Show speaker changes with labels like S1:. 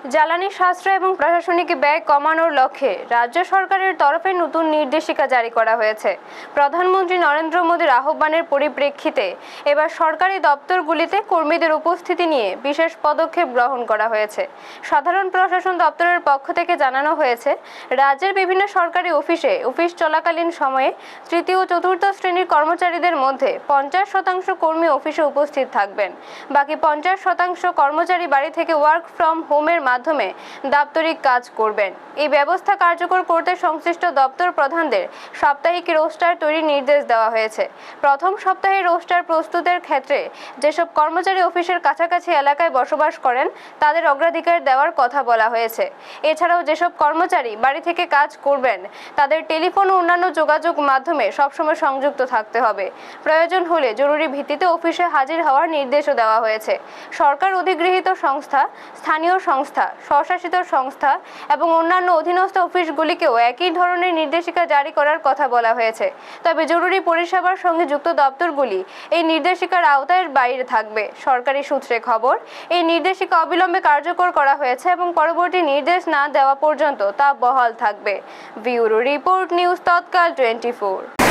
S1: জ্বালানি সাশ্রয় এবং প্রশাসনিক ব্যয় কমানোর লক্ষ্যে রাজ্য সরকারের তরফে নতুন নির্দেশিকা জারি করা হয়েছে। প্রধানমন্ত্রী নরেন্দ্র মোদীর আহ্বানের পরিপ্রেক্ষিতে এবার সরকারি দপ্তরগুলিতে কর্মীদের উপস্থিতি নিয়ে বিশেষ পদক্ষেপ গ্রহণ করা হয়েছে। সাধারণ প্রশাসন দপ্তরের পক্ষ থেকে জানানো হয়েছে, রাজ্যের বিভিন্ন সরকারি অফিস চলাকালীন সময়ে তৃতীয় ও চতুর্থ শ্রেণীর কর্মচারীদের মধ্যে 50% কর্মী অফিসে উপস্থিত থাকবেন। বাকি 50% কর্মচারী বাড়ি থেকে ওয়ার্ক ফ্রম হোমের মাধ্যমে দাপ্তরিক কাজ করবেন। এই ব্যবস্থা কার্যকর করতে সংশ্লিষ্ট দপ্তর প্রধানদের সাপ্তাহিক রোস্টার তৈরির নির্দেশ দেওয়া হয়েছে। প্রথম সপ্তাহে রোস্টার প্রস্তুতের ক্ষেত্রে যেসব কর্মচারী অফিসের কাছাকাছি এলাকায় বসবাস করেন তাদের অগ্রাধিকার দেওয়ার কথা বলা হয়েছে। এছাড়াও যেসব কর্মচারী বাড়ি থেকে কাজ করবেন তাদের টেলিফোন ও অন্যান্য যোগাযোগ মাধ্যমে সবসময় সংযুক্ত থাকতে হবে। প্রয়োজন হলে জরুরি ভিত্তিতে অফিসে হাজির হওয়ার নির্দেশও দেওয়া হয়েছে। সরকার অধিগৃহীত সংস্থা, স্থানীয় সংস্থা, স্বশাসিত সংস্থা এবং অন্যান্য অধীনস্থ অফিসগুলিকেও একই ধরনের নির্দেশিকা জারি করার কথা বলা হয়েছে। তবে জরুরি পরিষেবার সঙ্গে যুক্ত দপ্তরগুলি এই নির্দেশিকার আওতার বাইরে থাকবে। সরকারি সূত্রে খবর, এই নির্দেশিকা অবিলম্বে কার্যকর করা হয়েছে এবং পরবর্তী নির্দেশ না দেওয়া পর্যন্ত তা বহাল থাকবে। ব্যুরো রিপোর্ট, নিউজ তৎকাল 24।